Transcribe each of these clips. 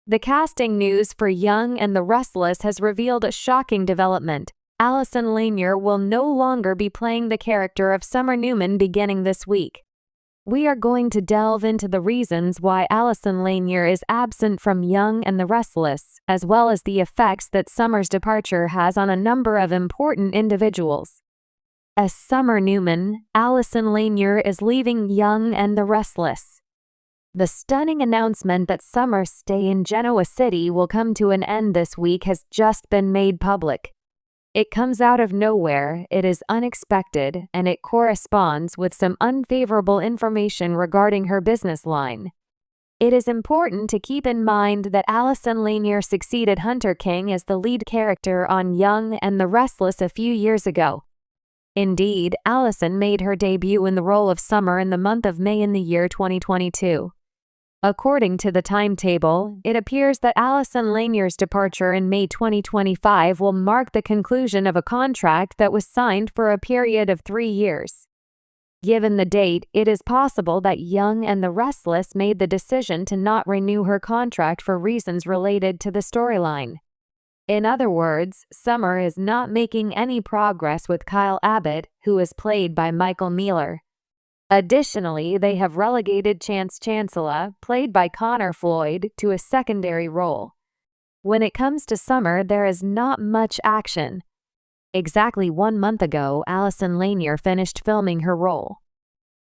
The casting news for Young and the Restless has revealed a shocking development. Allison Lanier will no longer be playing the character of Summer Newman beginning this week. We are going to delve into the reasons why Allison Lanier is absent from Young and the Restless, as well as the effects that Summer's departure has on a number of important individuals. As Summer Newman, Allison Lanier is leaving Young and the Restless. The stunning announcement that Summer's stay in Genoa City will come to an end this week has just been made public. It comes out of nowhere, it is unexpected, and it corresponds with some unfavorable information regarding her business line. It is important to keep in mind that Allison Lanier succeeded Hunter King as the lead character on Young and the Restless a few years ago. Indeed, Allison made her debut in the role of Summer in the month of May in the year 2022. According to the timetable, it appears that Allison Lanier's departure in May 2025 will mark the conclusion of a contract that was signed for a period of 3 years. Given the date, it is possible that Young and the Restless made the decision to not renew her contract for reasons related to the storyline. In other words, Summer is not making any progress with Kyle Abbott, who is played by Michael Mealer. Additionally, they have relegated Chance Chancellor, played by Connor Floyd, to a secondary role. When it comes to Summer, there is not much action. Exactly 1 month ago, Allison Lanier finished filming her role.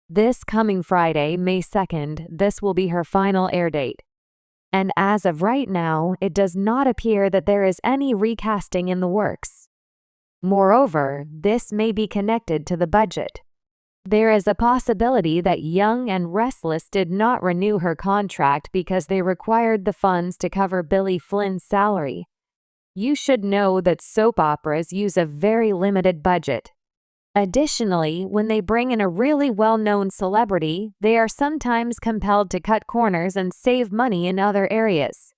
This coming Friday, May 2nd, this will be her final air date. And as of right now, it does not appear that there is any recasting in the works. Moreover, this may be connected to the budget. There is a possibility that Young and Restless did not renew her contract because they required the funds to cover Billy Flynn's salary. You should know that soap operas use a very limited budget. Additionally, when they bring in a really well-known celebrity, they are sometimes compelled to cut corners and save money in other areas.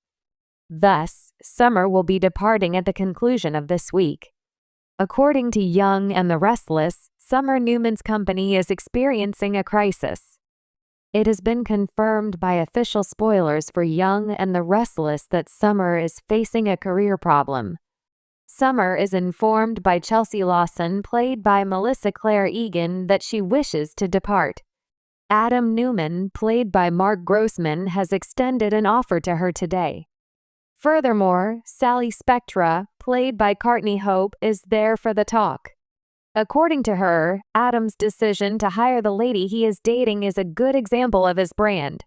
Thus, Summer will be departing at the conclusion of this week. According to Young and the Restless, Summer Newman's company is experiencing a crisis. It has been confirmed by official spoilers for Young and the Restless that Summer is facing a career problem. Summer is informed by Chelsea Lawson, played by Melissa Claire Egan, that she wishes to depart. Adam Newman, played by Mark Grossman, has extended an offer to her today. Furthermore, Sally Spectra, played by Courtney Hope, is there for the talk. According to her, Adam's decision to hire the lady he is dating is a good example of his brand.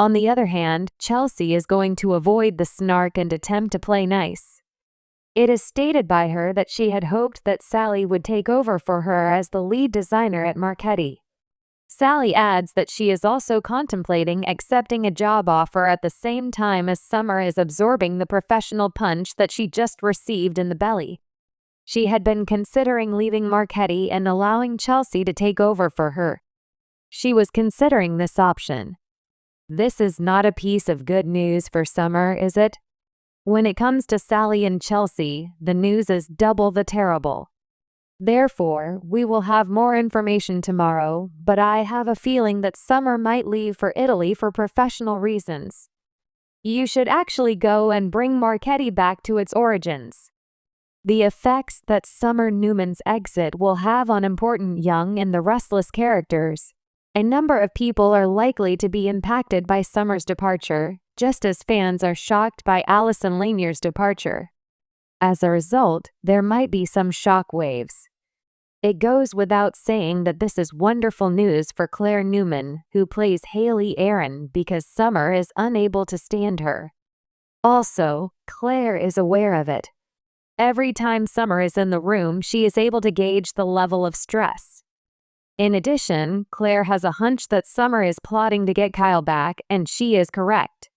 On the other hand, Chelsea is going to avoid the snark and attempt to play nice. It is stated by her that she had hoped that Sally would take over for her as the lead designer at Marchetti. Sally adds that she is also contemplating accepting a job offer at the same time as Summer is absorbing the professional punch that she just received in the belly. She had been considering leaving Marchetti and allowing Chelsea to take over for her. She was considering this option. This is not a piece of good news for Summer, is it? When it comes to Sally and Chelsea, the news is double the terrible. Therefore, we will have more information tomorrow, but I have a feeling that Summer might leave for Italy for professional reasons. You should actually go and bring Marchetti back to its origins. The effects that Summer Newman's exit will have on important Young and the Restless characters. A number of people are likely to be impacted by Summer's departure, just as fans are shocked by Allison Lanier's departure. As a result, there might be some shock waves. It goes without saying that this is wonderful news for Claire Newman, who plays Haley Aaron, because Summer is unable to stand her. Also, Claire is aware of it. Every time Summer is in the room, she is able to gauge the level of stress. In addition, Claire has a hunch that Summer is plotting to get Kyle back, and she is correct.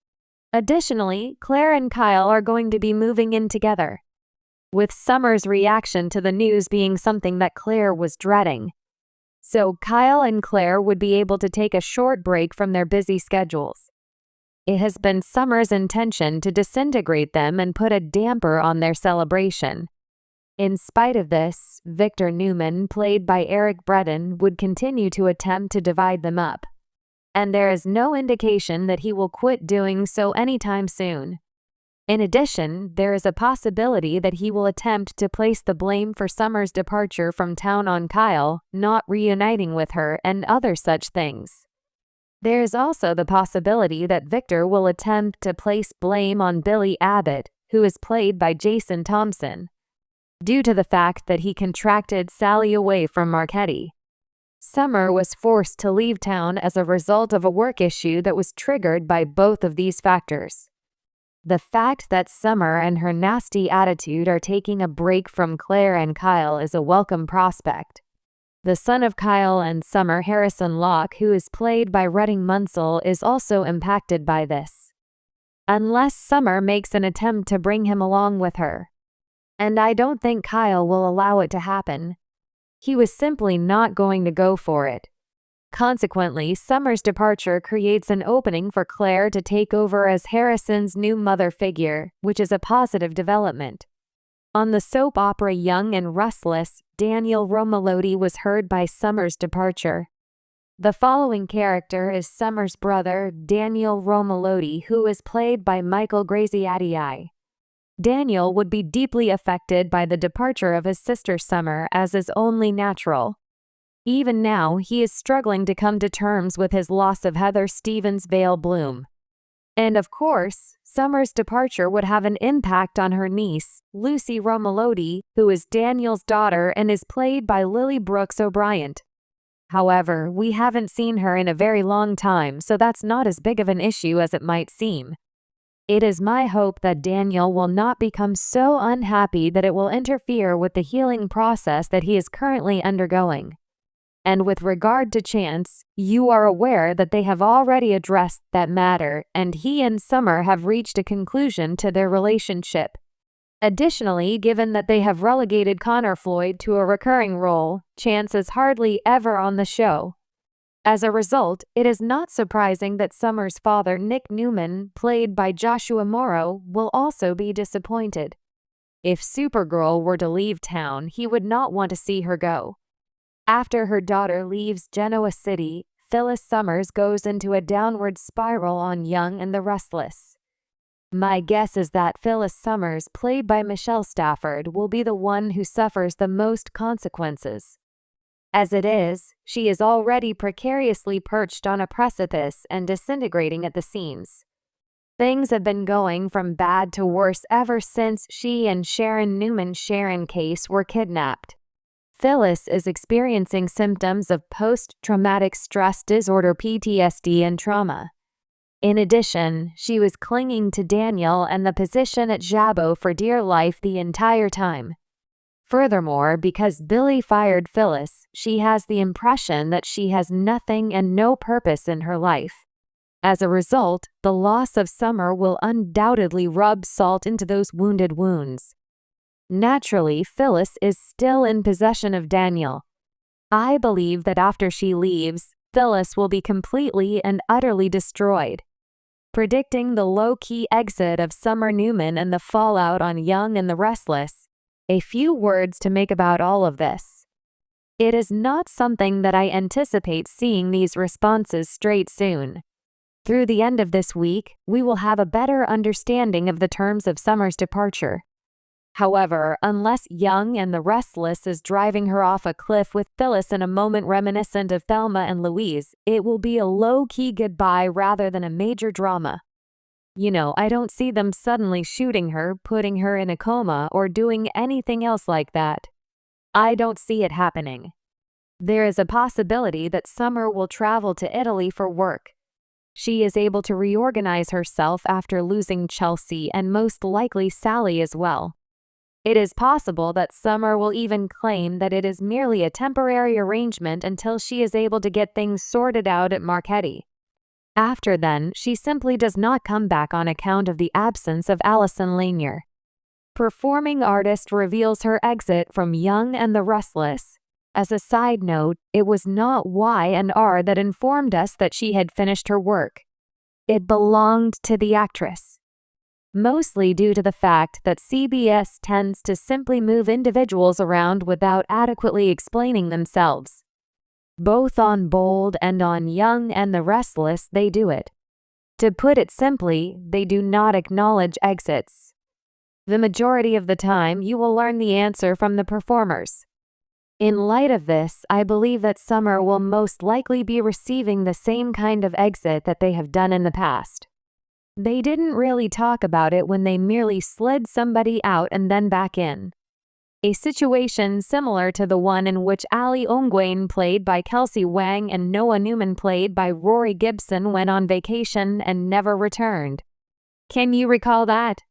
Additionally, Claire and Kyle are going to be moving in together, with Summer's reaction to the news being something that Claire was dreading. So Kyle and Claire would be able to take a short break from their busy schedules. It has been Summer's intention to disintegrate them and put a damper on their celebration. In spite of this, Victor Newman, played by Eric Breton, would continue to attempt to divide them up. And there is no indication that he will quit doing so anytime soon. In addition, there is a possibility that he will attempt to place the blame for Summer's departure from town on Kyle, not reuniting with her, and other such things. There is also the possibility that Victor will attempt to place blame on Billy Abbott, who is played by Jason Thompson, due to the fact that he contracted Sally away from Marquette. Summer was forced to leave town as a result of a work issue that was triggered by both of these factors. The fact that Summer and her nasty attitude are taking a break from Claire and Kyle is a welcome prospect. The son of Kyle and Summer, Harrison Locke, who is played by Redding Munsell, is also impacted by this. Unless Summer makes an attempt to bring him along with her. And I don't think Kyle will allow it to happen. He was simply not going to go for it. Consequently, Summer's departure creates an opening for Claire to take over as Harrison's new mother figure, which is a positive development. On the soap opera Young and Restless, Daniel Romalotti was heard by Summer's departure. The following character is Summer's brother, Daniel Romalotti, who is played by Michael Graziadei. Daniel would be deeply affected by the departure of his sister Summer, as is only natural. Even now, he is struggling to come to terms with his loss of Heather Stevens' Vale Bloom. And of course, Summer's departure would have an impact on her niece, Lucy Romalotti, who is Daniel's daughter and is played by Lily Brooks O'Brien. However, we haven't seen her in a very long time, so that's not as big of an issue as it might seem. It is my hope that Daniel will not become so unhappy that it will interfere with the healing process that he is currently undergoing. And with regard to Chance, you are aware that they have already addressed that matter, and he and Summer have reached a conclusion to their relationship. Additionally, given that they have relegated Connor Floyd to a recurring role, Chance is hardly ever on the show. As a result, it is not surprising that Summer's father, Nick Newman, played by Joshua Morrow, will also be disappointed. If Supergirl were to leave town, he would not want to see her go. After her daughter leaves Genoa City, Phyllis Summers goes into a downward spiral on Young and the Restless. My guess is that Phyllis Summers, played by Michelle Stafford, will be the one who suffers the most consequences. As it is, she is already precariously perched on a precipice and disintegrating at the seams. Things have been going from bad to worse ever since she and Sharon Newman's Sharon Case were kidnapped. Phyllis is experiencing symptoms of post-traumatic stress disorder (PTSD) and trauma. In addition, she was clinging to Daniel and the position at Jabot for dear life the entire time. Furthermore, because Billy fired Phyllis, she has the impression that she has nothing and no purpose in her life. As a result, the loss of Summer will undoubtedly rub salt into those wounded wounds. Naturally, Phyllis is still in possession of Daniel. I believe that after she leaves, Phyllis will be completely and utterly destroyed. Predicting the low-key exit of Summer Newman and the fallout on Young and the Restless, a few words to make about all of this. It is not something that I anticipate seeing these responses straight soon. Through the end of this week, we will have a better understanding of the terms of Summer's departure. However, unless Young and the Restless is driving her off a cliff with Phyllis in a moment reminiscent of Thelma and Louise, it will be a low-key goodbye rather than a major drama. I don't see them suddenly shooting her, putting her in a coma, or doing anything else like that. I don't see it happening. There is a possibility that Summer will travel to Italy for work. She is able to reorganize herself after losing Chelsea and most likely Sally as well. It is possible that Summer will even claim that it is merely a temporary arrangement until she is able to get things sorted out at Marquette. After then, she simply does not come back on account of the absence of Allison Lanier. Performing artist reveals her exit from Young and the Restless. As a side note, it was not Y&R that informed us that she had finished her work. It belonged to the actress. Mostly due to the fact that CBS tends to simply move individuals around without adequately explaining themselves. Both on Bold and on Young and the Restless, they do it. To put it simply, they do not acknowledge exits. The majority of the time, you will learn the answer from the performers. In light of this, I believe that Summer will most likely be receiving the same kind of exit that they have done in the past. They didn't really talk about it when they merely slid somebody out and then back in. A situation similar to the one in which Ali Ongwain, played by Kelsey Wang, and Noah Newman, played by Rory Gibson, went on vacation and never returned. Can you recall that?